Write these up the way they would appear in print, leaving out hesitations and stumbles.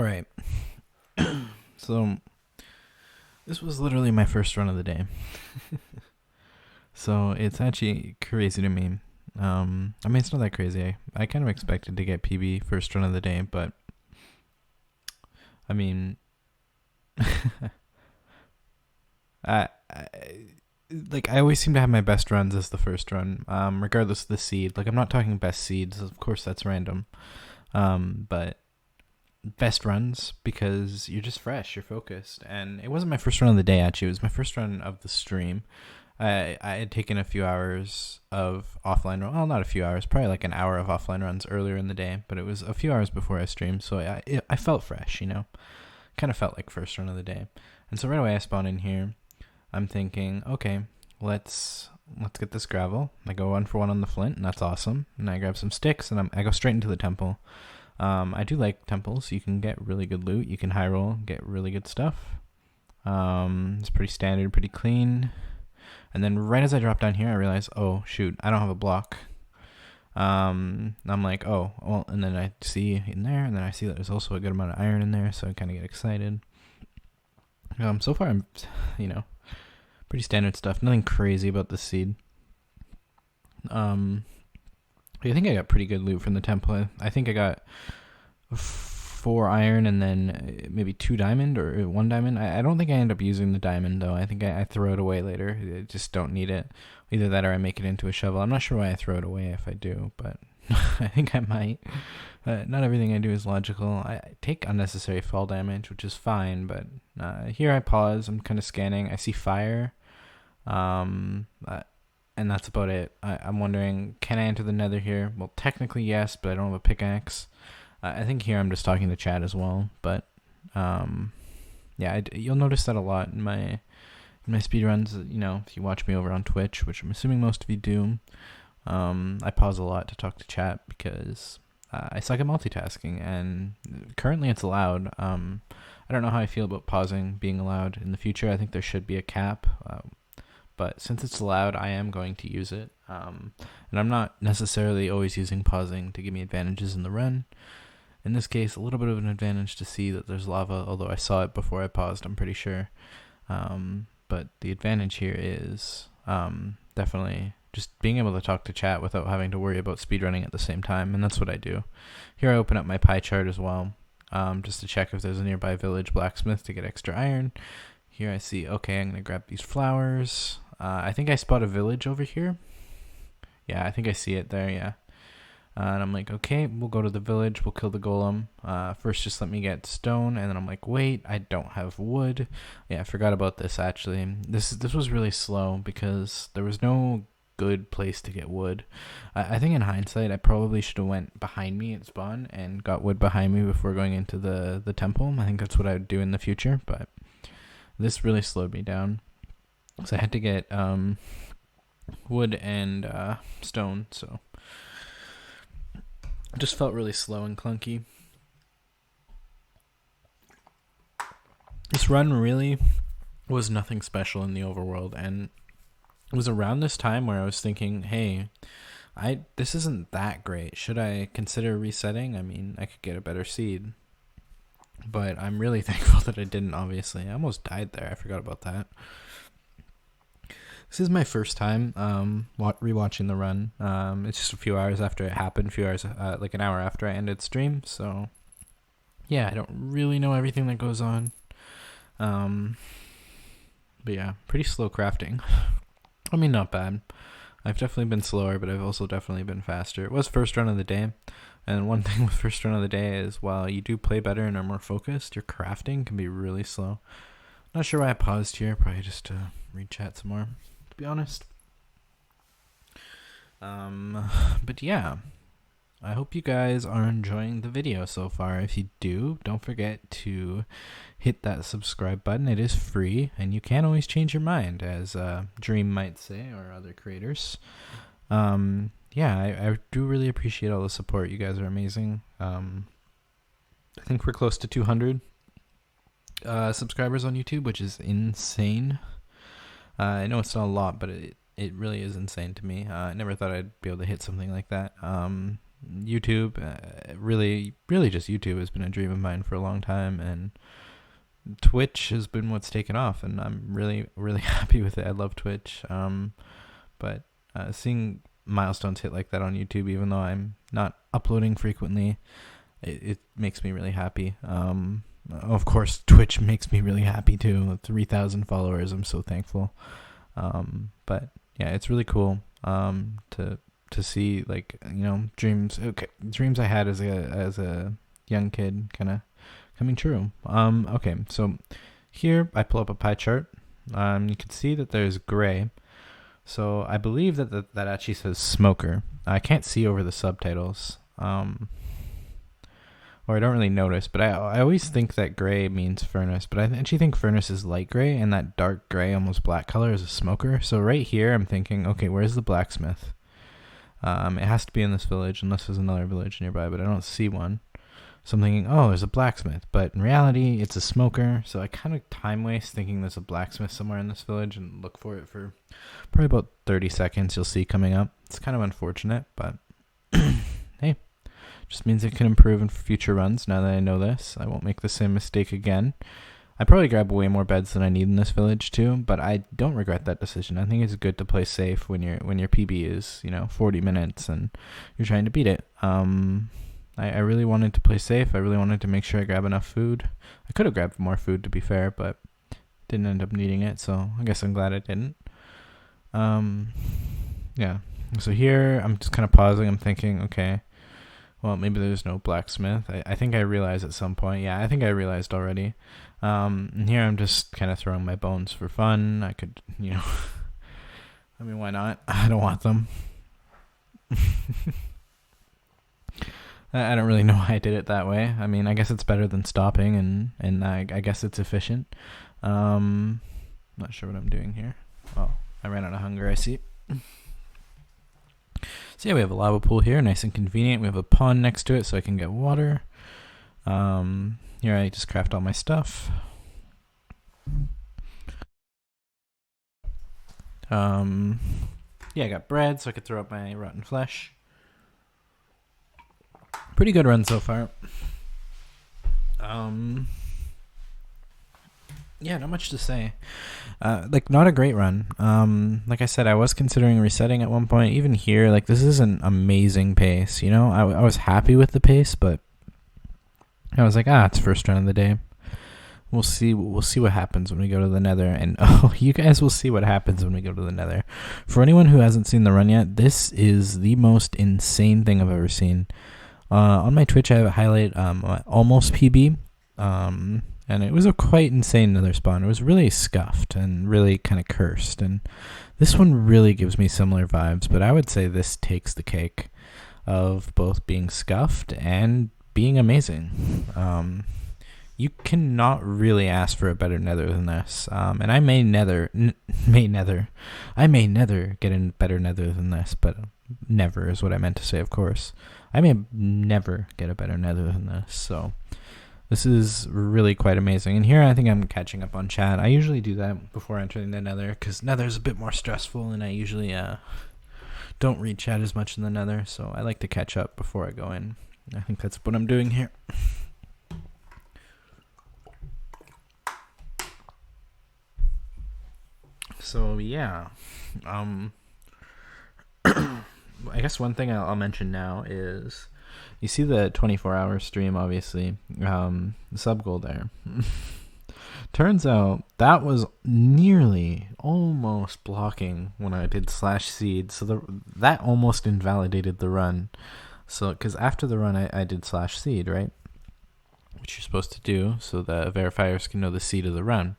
Alright, so this was literally my first run of the day. So it's actually crazy to me. I mean, it's not that crazy. I kind of expected to get PB first run of the day, but I mean, I like I always seem to have my best runs as the first run, regardless of the seed. Like I'm not talking best seeds, of course that's random, but best runs because you're just fresh, you're focused. And it wasn't my first run of the day, actually. It was my first run of the stream. I had taken a few hours of offline run. Well, not a few hours, probably like an hour of offline runs earlier in the day, but it was a few hours before I streamed, so I felt fresh, you know? Kind of felt like first run of the day. And so right away I spawn in here. I'm thinking, okay, let's get this gravel. I go 1-for-1 on the flint, and that's awesome. And I grab some sticks, and I go straight into the temple. I do like temples. You can get really good loot. You can high roll, get really good stuff. It's pretty standard, pretty clean. And then right as I drop down here, I realize, oh shoot, I don't have a block. I'm like, oh, well, and then I see in there, and then I see that there's also a good amount of iron in there, so I kind of get excited. So far, I'm, pretty standard stuff. Nothing crazy about this seed. I think I got pretty good loot from the temple. I think I got 4 iron and then maybe 2 diamond or 1 diamond. I don't think I end up using the diamond though. I think I throw it away later. I just don't need it. Either that or I make it into a shovel. I'm not sure why I throw it away if I do, but I think I might. Not everything I do is logical. I take unnecessary fall damage, which is fine, but here I pause. I'm kind of scanning. I see fire. And that's about it. I'm wondering, can I enter the nether here? Well, technically yes, but I don't have a pickaxe. I think here I'm just talking to chat as well, but yeah, you'll notice that a lot in my speedruns. If you watch me over on Twitch, which I'm assuming most of you do, I pause a lot to talk to chat because I suck at multitasking, and currently it's allowed. I don't know how I feel about pausing being allowed in the future. I think there should be a cap. But since it's allowed, I am going to use it. And I'm not necessarily always using pausing to give me advantages in the run. In this case, a little bit of an advantage to see that there's lava, although I saw it before I paused, I'm pretty sure. But the advantage here is definitely just being able to talk to chat without having to worry about speedrunning at the same time, and that's what I do. Here I open up my pie chart as well, just to check if there's a nearby village blacksmith to get extra iron. Here I see, okay, I'm going to grab these flowers. I think I spot a village over here. Yeah, I think I see it there, yeah. And I'm like, okay, we'll go to the village. We'll kill the golem. First, just let me get stone. And then I'm like, wait, I don't have wood. Yeah, I forgot about this, actually. This was really slow because there was no good place to get wood. I think in hindsight, I probably should have went behind me at spawn and got wood behind me before going into the temple. I think that's what I would do in the future, but this really slowed me down. So I had to get wood and stone, so it just felt really slow and clunky. This run really was nothing special in the overworld, and it was around this time where I was thinking, hey, this isn't that great. Should I consider resetting? I mean, I could get a better seed. But I'm really thankful that I didn't, obviously. I almost died there. I forgot about that. This is my first time rewatching the run. It's just a few hours after it happened, like an hour after I ended stream. So, yeah, I don't really know everything that goes on. But yeah, pretty slow crafting. I mean, not bad. I've definitely been slower, but I've also definitely been faster. It was first run of the day. And one thing with first run of the day is while you do play better and are more focused, your crafting can be really slow. Not sure why I paused here. Probably just to read chat some more, to be honest. But yeah, I hope you guys are enjoying the video so far. If you do, don't forget to hit that subscribe button. It is free, and you can always change your mind, as Dream might say, or other creators. Yeah, I do really appreciate all the support. You guys are amazing. I think we're close to 200 subscribers on YouTube, which is insane. I know it's not a lot, but it really is insane to me. I never thought I'd be able to hit something like that. YouTube, really just YouTube has been a dream of mine for a long time, and Twitch has been what's taken off, and I'm really happy with it. I love Twitch. But seeing milestones hit like that on YouTube, even though I'm not uploading frequently, it makes me really happy. Of course, Twitch makes me really happy too. 3,000 followers. I'm so thankful. But yeah, it's really cool to see, like, you know, dreams I had as a young kid kind of coming true. Okay, so here I pull up a pie chart. You can see that there's gray. So I believe that actually says smoker. I can't see over the subtitles. Or I don't really notice, but I always think that gray means furnace, but I actually think furnace is light gray, and that dark gray, almost black color is a smoker. So right here, I'm thinking, okay, where's the blacksmith? It has to be in this village, unless there's another village nearby, but I don't see one. So I'm thinking, oh, there's a blacksmith, but in reality, it's a smoker. So I kind of time waste thinking there's a blacksmith somewhere in this village and look for it for probably about 30 seconds. You'll see coming up. It's kind of unfortunate, but hey. Just means it can improve in future runs. Now that I know this, I won't make the same mistake again. I probably grab way more beds than I need in this village too, but I don't regret that decision. I think it's good to play safe when your PB is, 40 minutes and you're trying to beat it. I really wanted to play safe. I really wanted to make sure I grab enough food. I could have grabbed more food, to be fair, but didn't end up needing it, so I guess I'm glad I didn't. Yeah. So here I'm just kind of pausing. I'm thinking, okay, well, maybe there's no blacksmith. I think I realized at some point. Yeah, I think I realized already. And here I'm just kind of throwing my bones for fun. I could, I mean, why not? I don't want them. I don't really know why I did it that way. I mean, I guess it's better than stopping, and I guess it's efficient. Not sure what I'm doing here. Oh, I ran out of hunger, I see. So yeah, we have a lava pool here, nice and convenient. We have a pond next to it so I can get water. Here I just craft all my stuff. Yeah, I got bread so I could throw up my rotten flesh. Pretty good run so far. Yeah, not much to say. Not a great run. Like I said, I was considering resetting at one point. Even here, this is an amazing pace. I was happy with the pace, but I was like, it's first run of the day. We'll see what happens when we go to the Nether. And you guys will see what happens when we go to the Nether. For anyone who hasn't seen the run yet, this is the most insane thing I've ever seen. On my Twitch, I have a highlight almost PB. And it was a quite insane Nether spawn. It was really scuffed and really kind of cursed. And this one really gives me similar vibes, but I would say this takes the cake of both being scuffed and being amazing. You cannot really ask for a better Nether than this. And I may never get a better Nether than this, but never is what I meant to say, of course. I may never get a better Nether than this, so this is really quite amazing. And here I think I'm catching up on chat. I usually do that before entering the Nether, because Nether's a bit more stressful, and I usually don't read chat as much in the Nether, so I like to catch up before I go in. I think that's what I'm doing here. So yeah, I guess one thing I'll mention now is, you see the 24-hour stream, obviously, the sub goal there. Turns out that was nearly almost blocking when I did /seed, so that almost invalidated the run. So, because after the run I did /seed, right? Which you're supposed to do so the verifiers can know the seed of the run.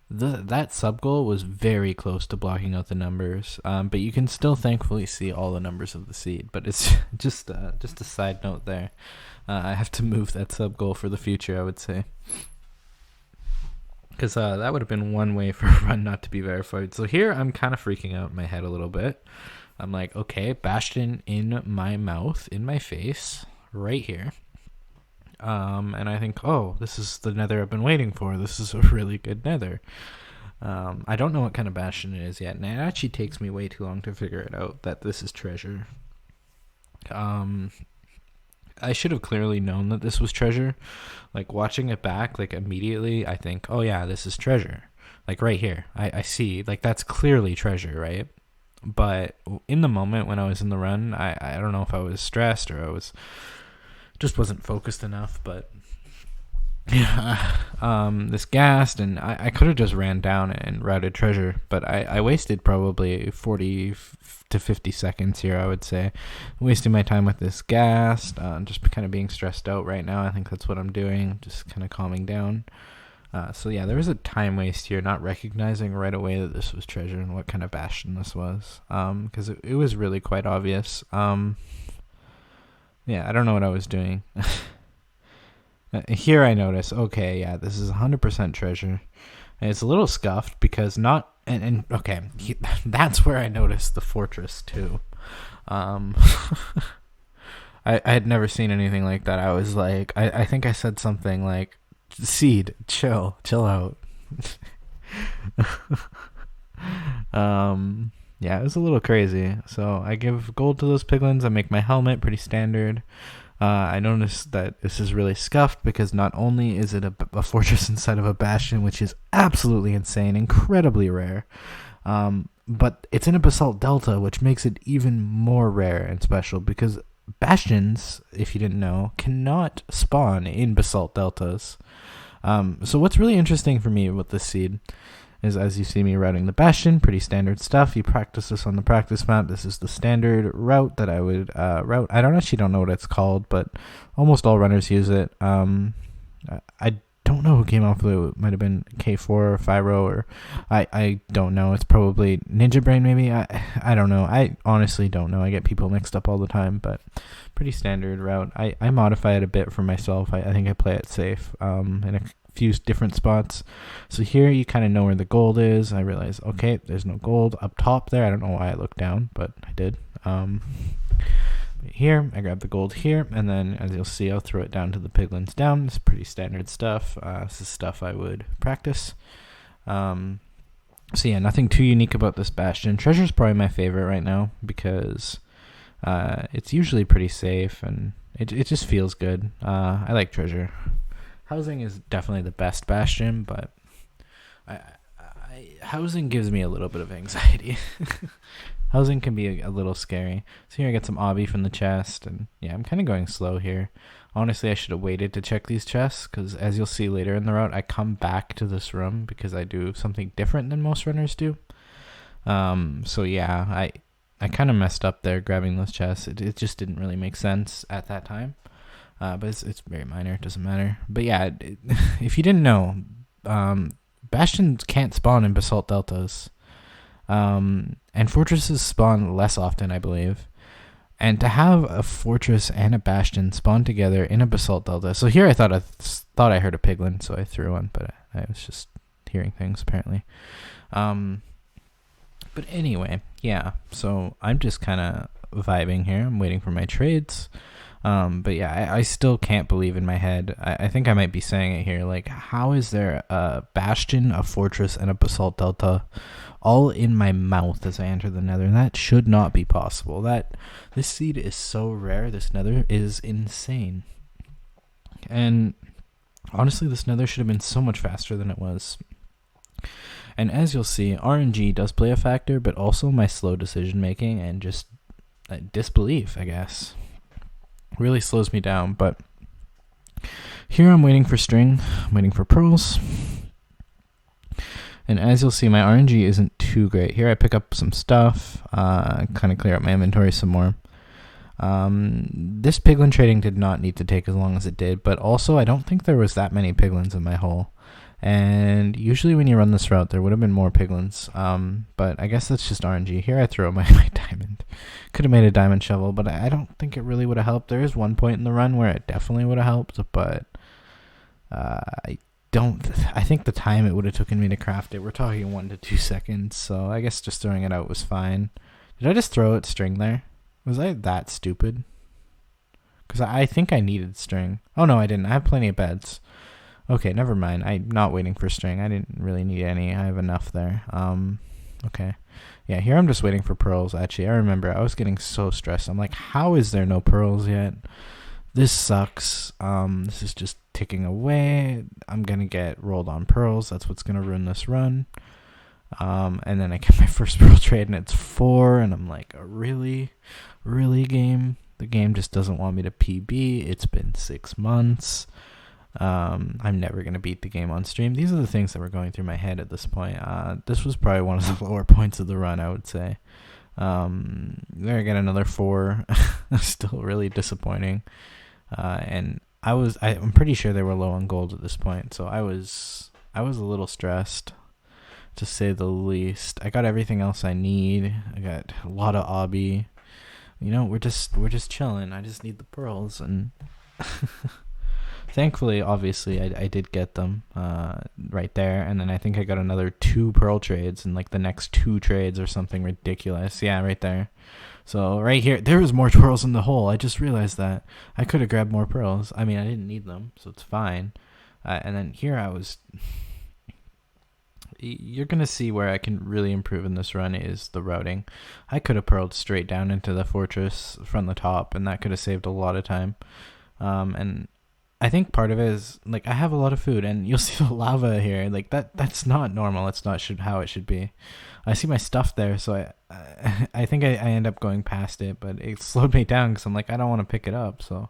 That sub goal was very close to blocking out the numbers, but you can still thankfully see all the numbers of the seed. But it's just a side note there. I have to move that sub goal for the future, I would say, because that would have been one way for a run not to be verified. So here I'm kind of freaking out in my head a little bit. I'm like, okay, Bastion in my mouth, in my face, right here. And I think, this is the Nether I've been waiting for. This is a really good Nether. I don't know what kind of Bastion it is yet, and it actually takes me way too long to figure it out that this is treasure. I should have clearly known that this was treasure. Like, watching it back, like, immediately, I think, oh yeah, this is treasure. Like, right here, I see, like, that's clearly treasure, right? But in the moment when I was in the run, I don't know if I was stressed or I was just wasn't focused enough, but yeah, this gassed, and I could have just ran down and routed treasure, but I wasted probably 40 to 50 seconds here, I would say. Wasting my time with this gassed, just kind of being stressed out right now. I think that's what I'm doing, just kind of calming down. So yeah, there was a time waste here, not recognizing right away that this was treasure and what kind of bastion this was, because it was really quite obvious. Yeah, I don't know what I was doing. Here I notice, okay, yeah, this is 100% treasure. And it's a little scuffed because not, and okay, that's where I noticed the fortress too. I had never seen anything like that. I was like, I think I said something like, Seed, chill out. Yeah, it was a little crazy. So I give gold to those piglins. I make my helmet pretty standard. I noticed that this is really scuffed because not only is it a fortress inside of a bastion, which is absolutely insane, incredibly rare, but it's in a basalt delta, which makes it even more rare and special because bastions, if you didn't know, cannot spawn in basalt deltas. So what's really interesting for me with this seed is, as you see me routing the bastion, pretty standard stuff. You practice this on the practice map. This is the standard route that I would route. I actually don't know what it's called, but almost all runners use it. I don't know who came off with it. It might have been K4 or Fyro, or I don't know. It's probably Ninja Brain maybe. I don't know. I honestly don't know. I get people mixed up all the time, but pretty standard route. I modify it a bit for myself. I think I play it safe in a few different spots. So here you kind of know where the gold is. I realize, okay, there's no gold up top there. I don't know why I looked down, but I did. Here I grab the gold here, and then as you'll see, I'll throw it down to the piglins down. It's pretty standard stuff. This is stuff I would practice. So yeah, nothing too unique about this bastion. Treasure's probably my favorite right now because it's usually pretty safe and it just feels good. I like treasure. Housing is definitely the best bastion, but housing gives me a little bit of anxiety. Housing can be a little scary. So here I get some obby from the chest, and yeah, I'm kind of going slow here. Honestly, I should have waited to check these chests, because as you'll see later in the route, I come back to this room because I do something different than most runners do. So yeah, I kind of messed up there grabbing those chests. It just didn't really make sense at that time. But it's very minor. It doesn't matter. But yeah, if you didn't know, bastions can't spawn in basalt deltas. And fortresses spawn less often, I believe. And to have a fortress and a bastion spawn together in a basalt delta. So here I thought I heard a piglin, so I threw one, but I was just hearing things apparently. But anyway, yeah. So I'm just kind of vibing here. I'm waiting for my trades. But yeah, I still can't believe in my head. I think I might be saying it here. Like, how is there a bastion, a fortress, and a basalt delta all in my mouth as I enter the nether? That should not be possible. This seed is so rare. This nether is insane. And honestly, this nether should have been so much faster than it was. And as you'll see, RNG does play a factor, but also my slow decision making and just disbelief, I guess. Really slows me down. But here I'm waiting for string. I'm waiting for pearls. And as you'll see, my RNG isn't too great. Here I pick up some stuff, kind of clear up my inventory some more. This piglin trading did not need to take as long as it did, but also I don't think there was that many piglins in my hole. And usually when you run this route, there would have been more piglins. But I guess that's just RNG. Here I throw my diamond. Could have made a diamond shovel, but I don't think it really would have helped. There is one point in the run where it definitely would have helped, but I think the time it would have taken me to craft it, we're talking 1 to 2 seconds, so I guess just throwing it out was fine. Did I just throw it string there? Was I that stupid? Because I think I needed string. Oh no, I didn't. I have plenty of beds. Okay, never mind. I'm not waiting for string. I didn't really need any. I have enough there. Okay. Yeah, here I'm just waiting for pearls, actually. I remember I was getting so stressed. I'm like, how is there no pearls yet? This sucks. This is just ticking away. I'm going to get rolled on pearls. That's what's going to ruin this run. And then I get my first pearl trade, and it's 4, and I'm like, really? Really, game? The game just doesn't want me to PB. It's been 6 months. I'm never going to beat the game on stream. These are the things that were going through my head at this point. This was probably one of the lower points of the run, I would say. There I get another 4. Still really disappointing. And I'm pretty sure they were low on gold at this point, so I was a little stressed, to say the least. I got everything else I need. I got a lot of obby. You know, we're just chilling. I just need the pearls, and thankfully, obviously, I did get them right there. And then I think I got another 2 pearl trades in like the next 2 trades or something ridiculous. Yeah, right there. So right here, there was more pearls in the hole. I just realized that. I could have grabbed more pearls. I mean, I didn't need them, so it's fine. And then here I was... You're going to see where I can really improve in this run is the routing. I could have pearled straight down into the fortress from the top, and that could have saved a lot of time. And I think part of it is, like, I have a lot of food, and you'll see the lava here. Like, that's not normal. It's not how it should be. I see my stuff there, so I think I end up going past it, but it slowed me down because I'm like, I don't want to pick it up. So,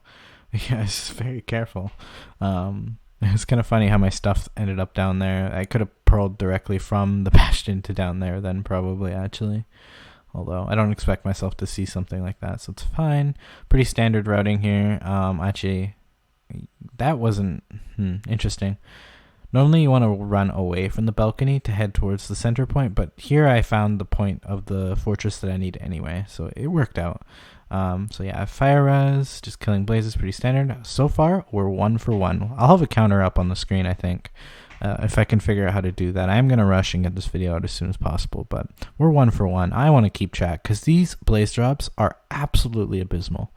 yeah, I was very careful. It was kind of funny how my stuff ended up down there. I could have pearled directly from the bastion to down there then, probably, actually. Although I don't expect myself to see something like that, so it's fine. Pretty standard routing here. Actually, that wasn't interesting. Normally you want to run away from the balcony to head towards the center point, but here I found the point of the fortress that I need anyway, so it worked out. So yeah, fire res, just killing blazes, pretty standard. So far, we're 1 for 1. I'll have a counter up on the screen, I think, if I can figure out how to do that. I am going to rush and get this video out as soon as possible, but we're 1 for 1. I want to keep track, because these blaze drops are absolutely abysmal.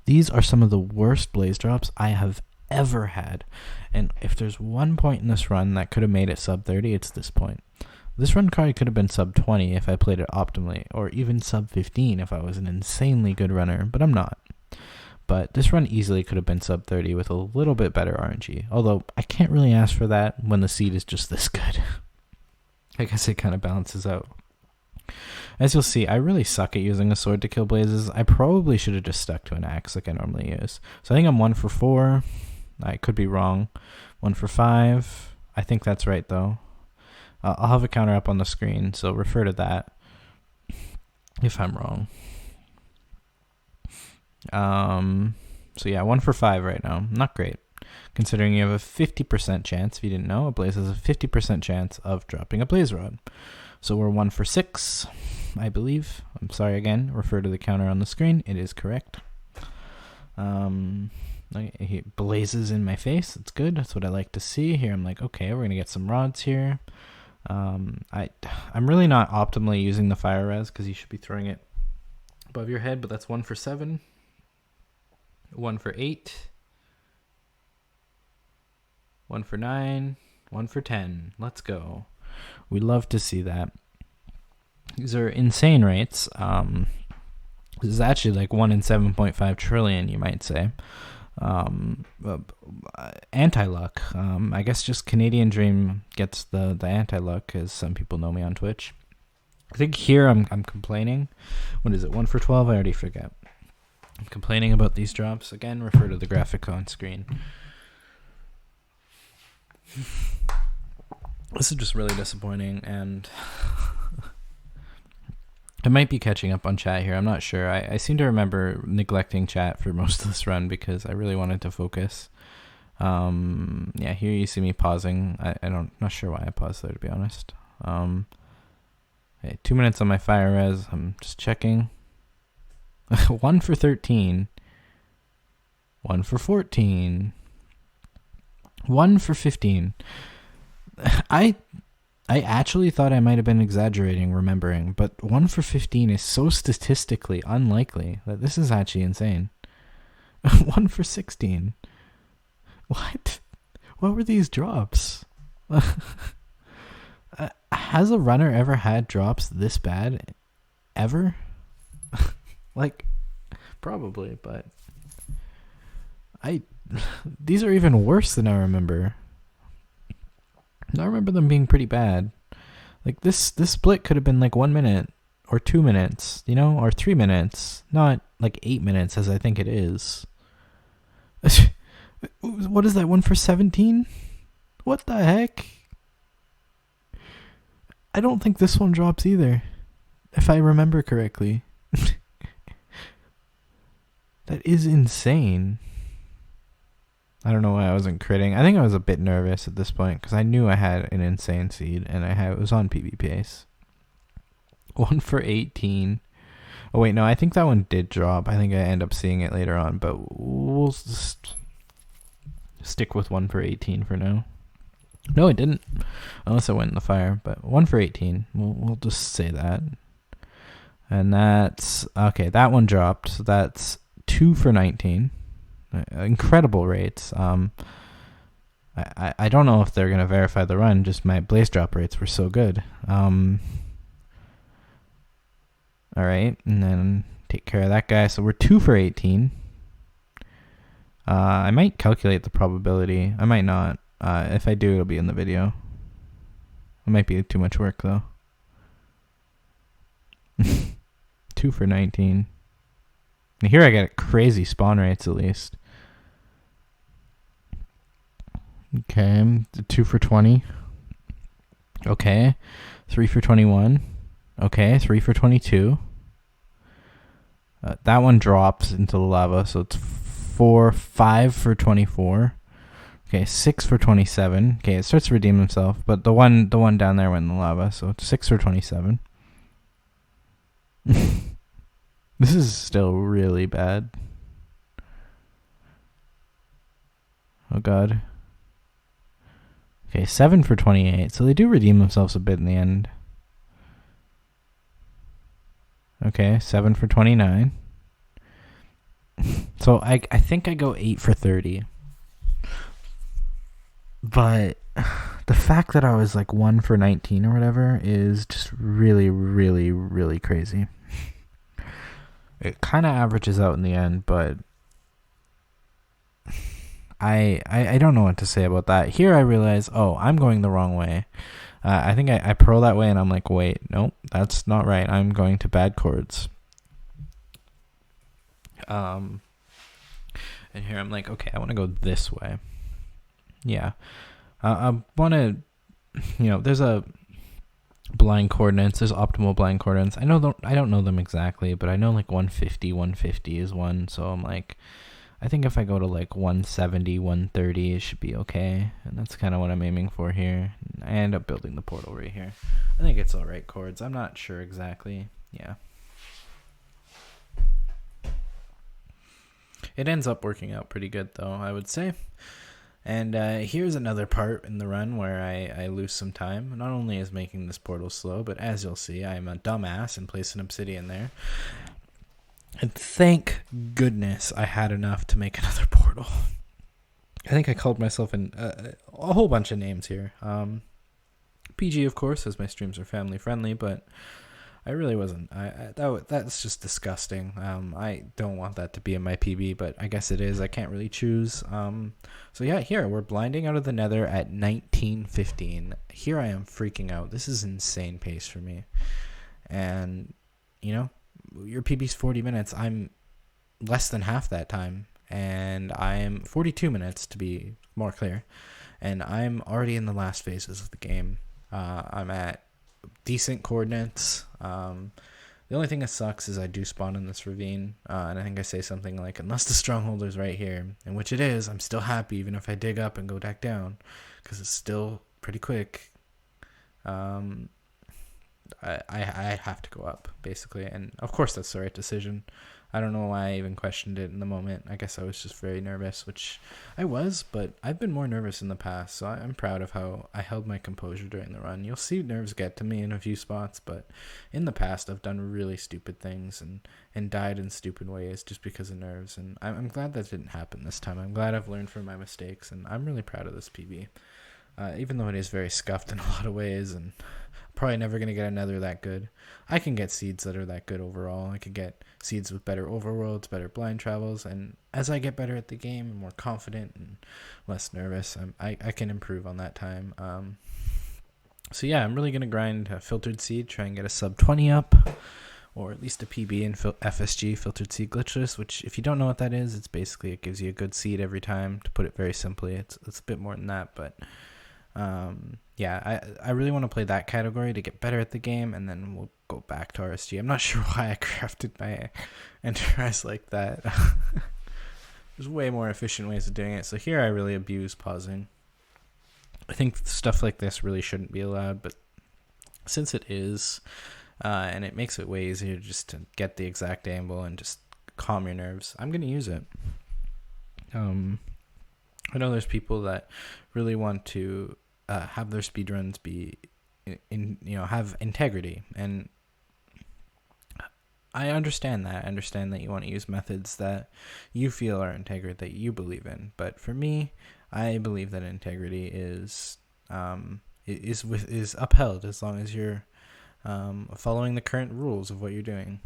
These are some of the worst blaze drops I have ever had, and if there's one point in this run that could have made it sub 30, it's this point. This run probably could have been sub 20 if I played it optimally, or even sub 15 if I was an insanely good runner, but I'm not. But this run easily could have been sub 30 with a little bit better RNG, although I can't really ask for that when the seed is just this good. I guess it kind of balances out. As you'll see, I really suck at using a sword to kill blazes. I probably should have just stuck to an axe like I normally use. So I think I'm 1 for 4. I could be wrong. 1 for 5. I think that's right, though. I'll have a counter up on the screen, so refer to that if I'm wrong. So yeah, 1 for 5 right now. Not great, considering you have a 50% chance. If you didn't know, a blaze has a 50% chance of dropping a blaze rod. So we're 1 for 6, I believe. I'm sorry again, refer to the counter on the screen. It is correct. Blazes in my face. It's good. That's what I like to see. Here I'm like, okay, we're going to get some rods here. I'm really not optimally using the fire res because you should be throwing it above your head, but that's 1 for 7. 1 for 8. 1 for 9. 1 for 10. Let's go. We love to see that. These are insane rates. This is actually like 1 in 7.5 trillion, you might say. Anti-luck. I guess just Canadian Dream gets the anti-luck, as some people know me on Twitch. I think here I'm complaining. What is it, 1 for 12? I already forget. I'm complaining about these drops. Again, refer to the graphic on screen. This is just really disappointing, and I might be catching up on chat here. I'm not sure. I seem to remember neglecting chat for most of this run because I really wanted to focus. Yeah, here you see me pausing. Not sure why I paused there, to be honest. Okay, 2 minutes on my fire res. I'm just checking. 1 for 13. 1 for 14. 1 for 15. I actually thought I might have been exaggerating, remembering, but 1 for 15 is so statistically unlikely that this is actually insane. 1 for 16. What? What were these drops? Has a runner ever had drops this bad? Ever? Like, probably, but these are even worse than I remember. I remember them being pretty bad. Like this split could have been like 1 minute or 2 minutes, you know, or 3 minutes, not like 8 minutes as I think it is. What is that one for 17? What the heck? I don't think this one drops either, if I remember correctly. That is insane. I don't know why I wasn't critting. I think I was a bit nervous at this point because I knew I had an insane seed and it was on PB pace. 1 for 18. Oh wait, no, I think that one did drop. I think I end up seeing it later on, but we'll just stick with 1 for 18 for now. No, it didn't, unless it went in the fire. But 1 for 18. We'll just say that. And that's okay. That one dropped. So that's 2 for 19. Incredible rates. I don't know if they're gonna verify the run. Just my blaze drop rates were so good. All right, and then take care of that guy. So we're 2 for 18. I might calculate the probability. I might not. If I do, it'll be in the video. It might be too much work though. 2 for 19. And here I get crazy spawn rates at least. Okay, 2 for 20. Okay, 3 for 21. Okay, 3 for 22. That one drops into the lava, so it's 5 for 24. Okay, 6 for 27. Okay, it starts to redeem himself, but the one down there went in the lava, so it's 6 for 27. This is still really bad. Oh god. Okay, 7 for 28. So they do redeem themselves a bit in the end. Okay, 7 for 29. So I think I go 8 for 30. But the fact that I was like 1 for 19 or whatever is just really, really, really crazy. It kind of averages out in the end, but I don't know what to say about that. Here I realize, oh, I'm going the wrong way. I think I pearl that way, and I'm like, wait, nope, that's not right. I'm going to bad chords. And here I'm like, okay, I want to go this way. Yeah. I want to, there's a blind coordinates. There's optimal blind coordinates. I don't know them exactly, but I know like 150 is one. So I'm like, I think if I go to like 170, 130, it should be okay. And that's kind of what I'm aiming for here. I end up building the portal right here. I think it's all right chords. I'm not sure exactly. Yeah. It ends up working out pretty good though, I would say. And here's another part in the run where I lose some time. Not only is making this portal slow, but as you'll see, I'm a dumbass and place an obsidian there. And thank goodness I had enough to make another portal. I think I called myself a whole bunch of names here. PG, of course, as my streams are family friendly, but I really wasn't. That's just disgusting. I don't want that to be in my PB, but I guess it is. I can't really choose. So yeah, here we're blinding out of the nether at 19:15. Here I am freaking out. This is insane pace for me. And your PB's 40 minutes. I'm less than half that time, and I'm 42 minutes to be more clear. And I'm already in the last phases of the game. I'm at decent coordinates. The only thing that sucks is I do spawn in this ravine, and I think I say something like, unless the stronghold is right here, and which it is, I'm still happy even if I dig up and go back down, because it's still pretty quick. I have to go up, basically, and of course that's the right decision. I don't know why I even questioned it in the moment. I guess I was just very nervous, which I was, but I've been more nervous in the past, so I'm proud of how I held my composure during the run. You'll see nerves get to me in a few spots, but in the past I've done really stupid things and died in stupid ways just because of nerves, and I'm glad that didn't happen this time. I'm glad I've learned from my mistakes, and I'm really proud of this PB. even though it is very scuffed in a lot of ways, and probably never going to get another that good. I can get seeds that are that good overall. I could get seeds with better overworlds, better blind travels, and as I get better at the game and more confident and less nervous, I can improve on that time. So yeah, I'm really going to grind Filtered Seed, try and get a sub 20 up, or at least a PB in FSG, Filtered Seed Glitchless, which if you don't know what that is, it's basically, it gives you a good seed every time, to put it very simply. It's a bit more than that, but yeah, I really want to play that category to get better at the game, and then we'll go back to RSG. I'm not sure why I crafted my enterprise like that. There's way more efficient ways of doing it. So here I really abuse pausing. I think stuff like this really shouldn't be allowed, but since it is, and it makes it way easier just to get the exact angle and just calm your nerves, I'm going to use it. I know there's people that really want to have their speedruns be have integrity, and I understand that. I understand that you want to use methods that you feel are integral, that you believe in. But for me, I believe that integrity is upheld as long as you're following the current rules of what you're doing.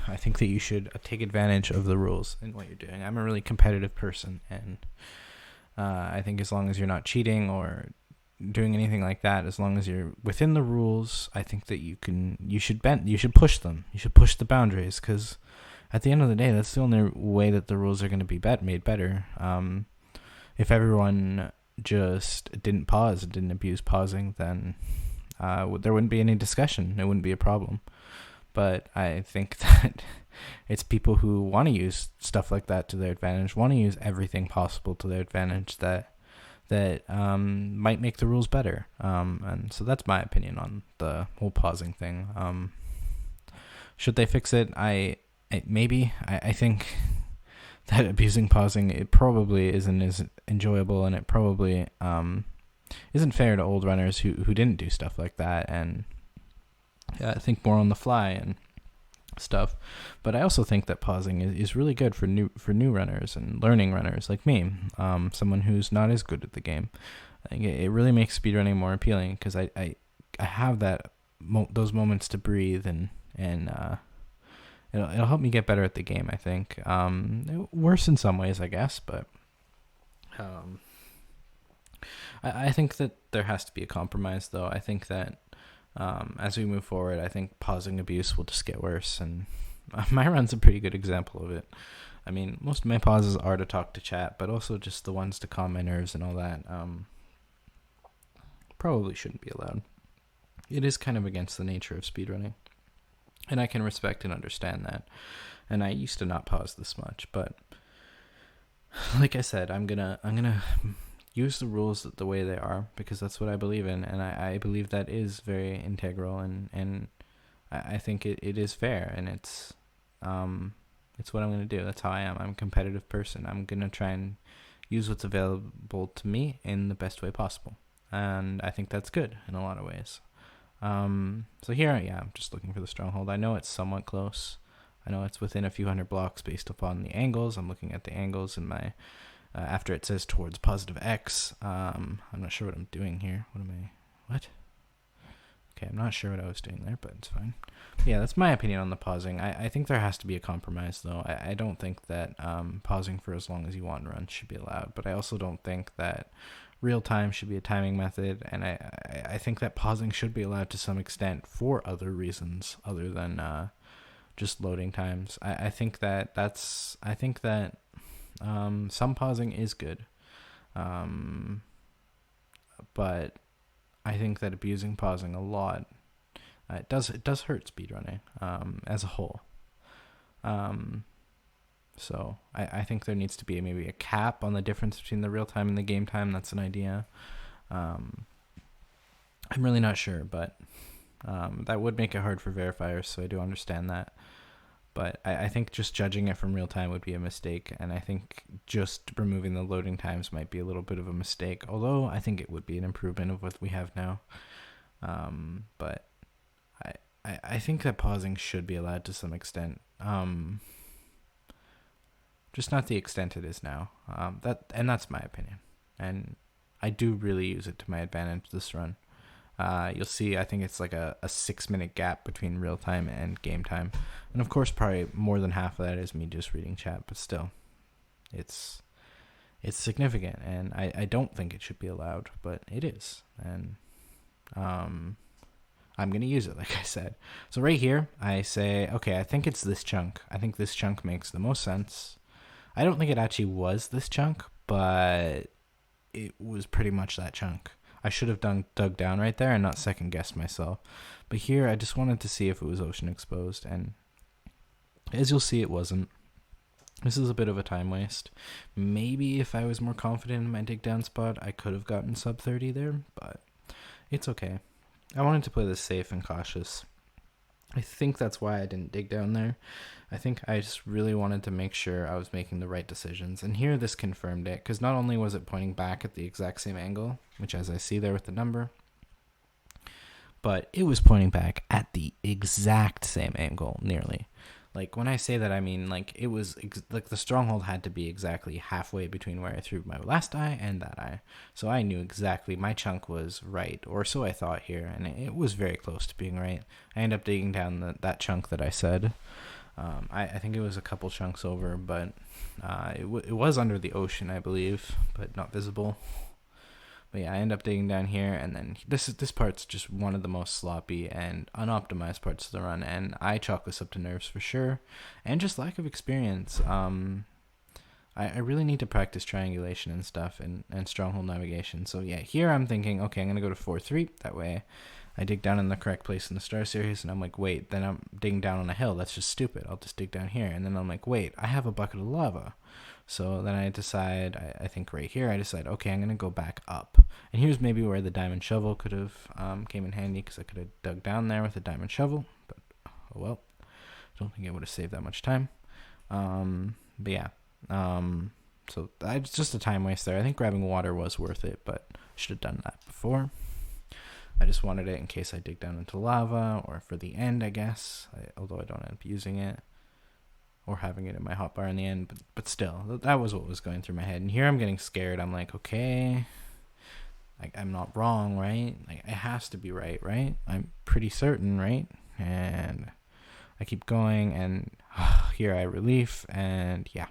I think that you should take advantage of the rules in what you're doing. I'm a really competitive person, and I think as long as you're not cheating or doing anything like that, as long as you're within the rules, I think that you should push them. You should push the boundaries, because at the end of the day, that's the only way that the rules are going to be made better. If everyone just didn't pause and didn't abuse pausing, then there wouldn't be any discussion. It wouldn't be a problem. But I think that it's people who want to use stuff like that to their advantage, want to use everything possible to their advantage, that might make the rules better. And so that's my opinion on the whole pausing thing. Should they fix it? Maybe. I think that abusing pausing, it probably isn't as enjoyable, and it probably isn't fair to old runners who didn't do stuff like that, and think more on the fly and stuff. But I also think that pausing is really good for new runners and learning runners like me, someone who's not as good at the game. I think it really makes speedrunning more appealing, because I have those moments to breathe, and it'll help me get better at the game, I think. Worse in some ways, I guess, but I think that there has to be a compromise, though. I think that as we move forward, I think pausing abuse will just get worse, and my run's a pretty good example of it. I mean, most of my pauses are to talk to chat, but also just the ones to calm my nerves and all that probably shouldn't be allowed. It is kind of against the nature of speedrunning, and I can respect and understand that. And I used to not pause this much, but like I said, I'm gonna use the rules the way they are, because that's what I believe in, and I believe that is very integral, and I think it is fair, and it's what I'm going to do. That's how I am. I'm a competitive person. I'm going to try and use what's available to me in the best way possible, and I think that's good in a lot of ways. So here, I'm just looking for the stronghold. I know it's somewhat close. I know it's within a few hundred blocks based upon the angles. I'm looking at the angles in my after it says towards positive X. I'm not sure what I'm doing here. What? Okay, I'm not sure what I was doing there, but it's fine. Yeah, that's my opinion on the pausing. I think there has to be a compromise, though. I don't think that pausing for as long as you want to run should be allowed, but I also don't think that real time should be a timing method, and I think that pausing should be allowed to some extent for other reasons other than just loading times. I think that some pausing is good, but I think that abusing pausing a lot, it does hurt speedrunning as a whole. So I think there needs to be maybe a cap on the difference between the real time and the game time. That's an idea. I'm really not sure, but that would make it hard for verifiers, so I do understand that. But I think just judging it from real time would be a mistake, and I think just removing the loading times might be a little bit of a mistake, although I think it would be an improvement of what we have now. But I think that pausing should be allowed to some extent, just not the extent it is now. That's my opinion, and I do really use it to my advantage this run. You'll see, I think it's like a 6-minute gap between real time and game time. And of course, probably more than half of that is me just reading chat, but still, it's significant, and I don't think it should be allowed, but it is. And I'm going to use it, like I said. So right here, I say, okay, I think it's this chunk. I think this chunk makes the most sense. I don't think it actually was this chunk, but it was pretty much that chunk. I should have dug down right there and not second-guessed myself. But here, I just wanted to see if it was ocean exposed, and as you'll see, it wasn't. This is a bit of a time waste. Maybe if I was more confident in my dig down spot, I could have gotten sub 30 there, but it's okay. I wanted to play this safe and cautious. I think that's why I didn't dig down there. I think I just really wanted to make sure I was making the right decisions. And here this confirmed it, because not only was it pointing back at the exact same angle, which as I see there with the number, but it was pointing back at the exact same angle, nearly. Like, when I say that, I mean, like, it was, like, the stronghold had to be exactly halfway between where I threw my last eye and that eye. So I knew exactly my chunk was right, or so I thought here, and it was very close to being right. I ended up digging down that chunk that I said. I think it was a couple chunks over, but it was under the ocean, I believe, but not visible. But yeah, I end up digging down here, and then this part's just one of the most sloppy and unoptimized parts of the run, and I chalk this up to nerves for sure, and just lack of experience. I really need to practice triangulation and stuff, and stronghold navigation. So yeah, here I'm thinking, okay, I'm going to go to 4-3, that way I dig down in the correct place in the star series, and I'm like, wait, then I'm digging down on a hill, that's just stupid, I'll just dig down here, and then I'm like, wait, I have a bucket of lava. So then I decide, I think right here, I decide, okay, I'm going to go back up. And here's maybe where the diamond shovel could have came in handy, because I could have dug down there with a diamond shovel. But, oh well, I don't think it would have saved that much time. But yeah, so it's just a time waste there. I think grabbing water was worth it, but I should have done that before. I just wanted it in case I dig down into lava, or for the end, I guess, although I don't end up using it. Or having it in my hotbar in the end, but still, that was what was going through my head. And here I'm getting scared. I'm like, okay, I'm not wrong, right? Like, it has to be right? I'm pretty certain, right? And I keep going, and here I relief, and yeah.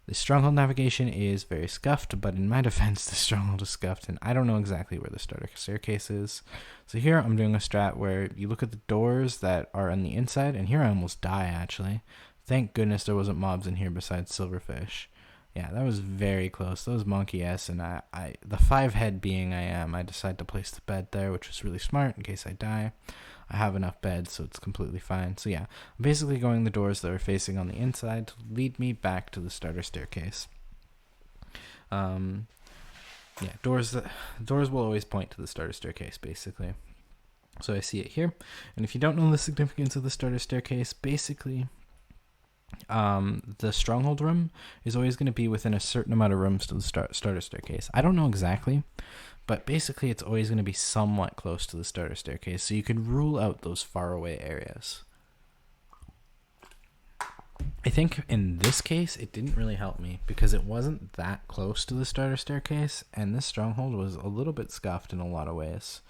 The stronghold navigation is very scuffed, but in my defense, the stronghold is scuffed, and I don't know exactly where the starter staircase is. So here I'm doing a strat where you look at the doors that are on the inside, and here I almost die, actually. Thank goodness there wasn't mobs in here besides silverfish. Yeah, that was very close. That was monkey S, and the 5-head being I decide to place the bed there, which was really smart in case I die. I have enough beds, so it's completely fine. So yeah, I'm basically going the doors that are facing on the inside to lead me back to the starter staircase. Yeah, doors will always point to the starter staircase, basically. So I see it here, and if you don't know the significance of the starter staircase, basically, the stronghold room is always going to be within a certain amount of rooms to the starter staircase. I don't know exactly, but basically it's always going to be somewhat close to the starter staircase, so you can rule out those far away areas. I think in this case it didn't really help me because it wasn't that close to the starter staircase, and this stronghold was a little bit scuffed in a lot of ways.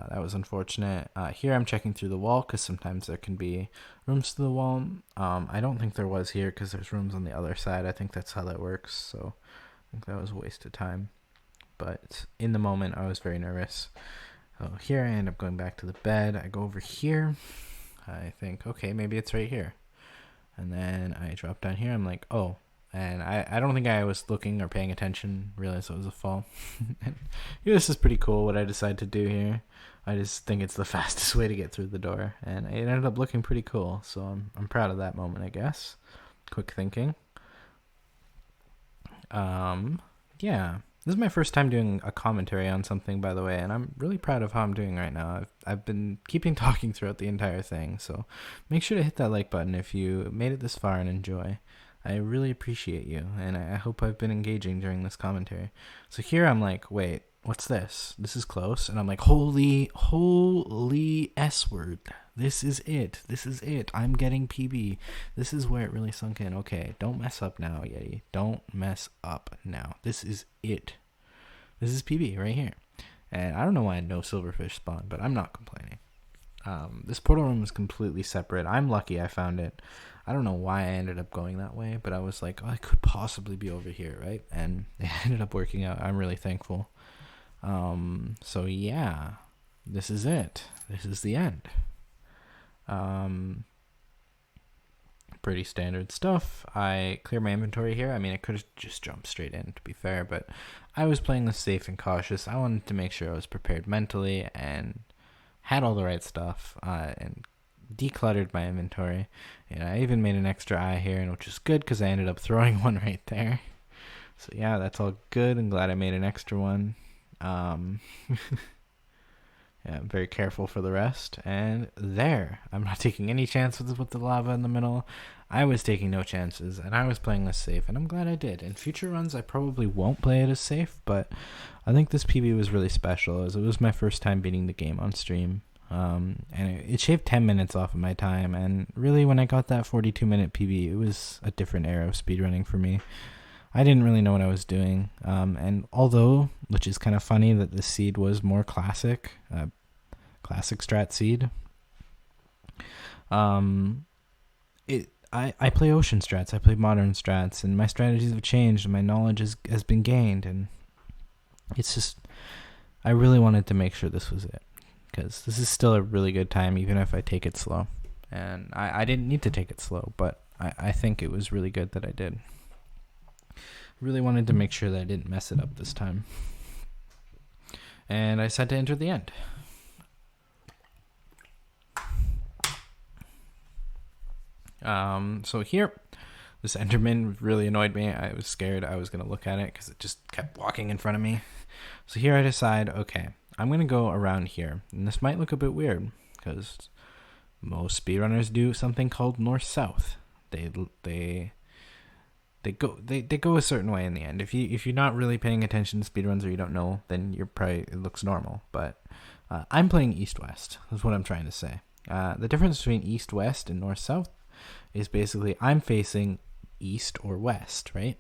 That was unfortunate. Here I'm checking through the wall because sometimes there can be rooms to the wall. I don't think there was here because there's rooms on the other side. I think that's how that works. So I think that was a waste of time. But in the moment, I was very nervous. So here I end up going back to the bed. I go over here. I think, okay, maybe it's right here. And then I drop down here. I'm like, oh. And I don't think I was looking or paying attention, realized it was a fall. This is pretty cool what I decided to do here. I just think it's the fastest way to get through the door. And it ended up looking pretty cool. So I'm proud of that moment, I guess. Quick thinking. Yeah. This is my first time doing a commentary on something, by the way, and I'm really proud of how I'm doing right now. I've been keeping talking throughout the entire thing, so make sure to hit that like button if you made it this far and enjoy. I really appreciate you, and I hope I've been engaging during this commentary. So here I'm like, wait, what's this? This is close. And I'm like, holy S-word. This is it. This is it. I'm getting PB. This is where it really sunk in. Okay, don't mess up now, Yeti. Don't mess up now. This is it. This is PB right here. And I don't know why no silverfish spawned, but I'm not complaining. This portal room is completely separate. I'm lucky I found it. I don't know why I ended up going that way, but I was like, oh, I could possibly be over here, right? And it ended up working out. I'm really thankful. So yeah, this is it. This is the end. Pretty standard stuff. I clear my inventory here. I mean, I could have just jumped straight in, to be fair, but I was playing this safe and cautious. I wanted to make sure I was prepared mentally and had all the right stuff, and decluttered my inventory. And I even made an extra eye here, and which is good because I ended up throwing one right there. So yeah, that's all good. I'm glad I made an extra one. Yeah, I'm very careful for the rest. And there, I'm not taking any chances with the lava in the middle. I was taking no chances, and I was playing this safe, and I'm glad I did. In future runs, I probably won't play it as safe, but I think this PB was really special, as it was my first time beating the game on stream. And it shaved 10 minutes off of my time, and really when I got that 42-minute PB, it was a different era of speedrunning for me. I didn't really know what I was doing, and although, which is kind of funny that this seed was more classic strat seed, I play ocean strats, I play modern strats, and my strategies have changed, and my knowledge has been gained, and it's just, I really wanted to make sure this was it, because this is still a really good time, even if I take it slow, and I didn't need to take it slow, but I think it was really good that I did. Really wanted to make sure that I didn't mess it up this time. And I decided to enter the end. So here, this Enderman really annoyed me. I was scared I was going to look at it because it just kept walking in front of me. So here I decide, okay, I'm going to go around here. And this might look a bit weird because most speedrunners do something called north-south. They go a certain way in the end. If you're not really paying attention to speedruns or you don't know, then it looks normal. But I'm playing east-west. That's what I'm trying to say. The difference between east-west and north-south is basically I'm facing east or west, right?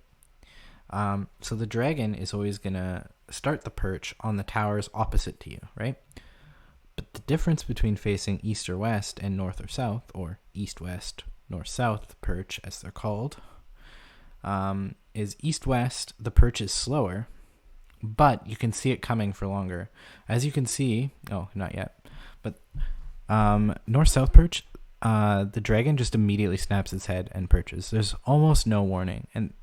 So the dragon is always gonna start the perch on the towers opposite to you, right? But the difference between facing east or west and north or south, or east-west, north-south perch as they're called, is east-west, the perch is slower, but you can see it coming for longer. As you can see, oh, not yet, but north-south perch, the dragon just immediately snaps its head and perches. There's almost no warning, and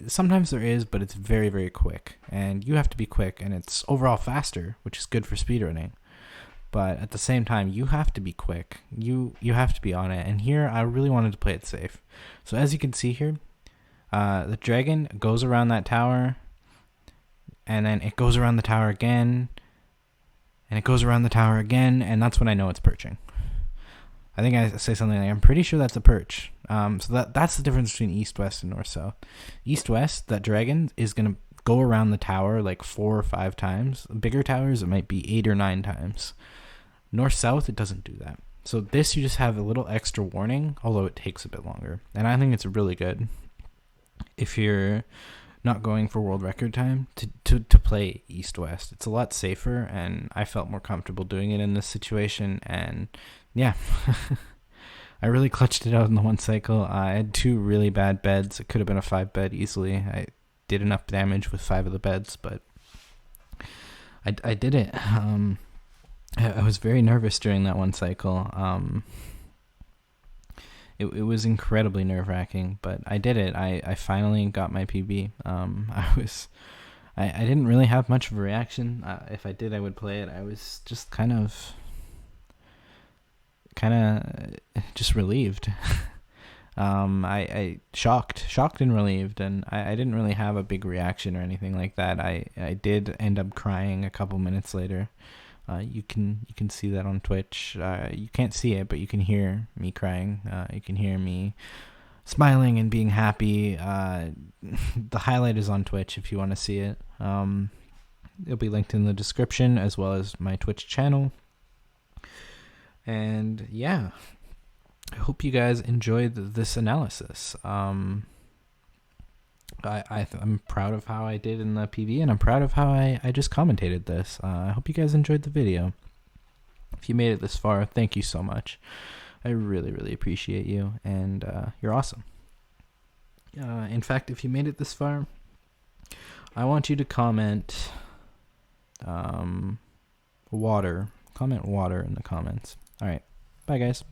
sometimes there is, but it's very, very quick, and you have to be quick, and it's overall faster, which is good for speedrunning. But at the same time, you have to be quick. You have to be on it, and here I really wanted to play it safe. So as you can see here, the dragon goes around that tower, and then it goes around the tower again, and it goes around the tower again, and that's when I know it's perching. I think I say something like, I'm pretty sure that's a perch. So that's the difference between east-west and north-south. East-west, that dragon is going to go around the tower like 4 or 5 times. Bigger towers, it might be 8 or 9 times. North-south, it doesn't do that. So this, you just have a little extra warning, although it takes a bit longer. And I think it's really good if you're not going for world record time to play east-west. It's a lot safer, and I felt more comfortable doing it in this situation, and yeah. I really clutched it out in the one cycle. I had 2 really bad beds. It could have been a 5 bed easily. I did enough damage with 5 of the beds, but I did it. I was very nervous during that one cycle. It was incredibly nerve-wracking, but I did it. I finally got my PB. I didn't really have much of a reaction. If I did, I would play it. I was just kind of just relieved. I shocked and relieved, and I didn't really have a big reaction or anything like that. I did end up crying a couple minutes later. You can see that on Twitch. You can't see it, but you can hear me crying. You can hear me smiling and being happy. The highlight is on Twitch if you want to see it. It'll be linked in the description, as well as my Twitch channel. And yeah, I hope you guys enjoyed this analysis. I'm proud of how I did in the PV, and I'm proud of how I just commentated this. I hope you guys enjoyed the video. If you made it this far, thank you so much. I really, really appreciate you, and you're awesome. In fact, if you made it this far, I want you to comment water. Comment water in the comments. All right. Bye, guys.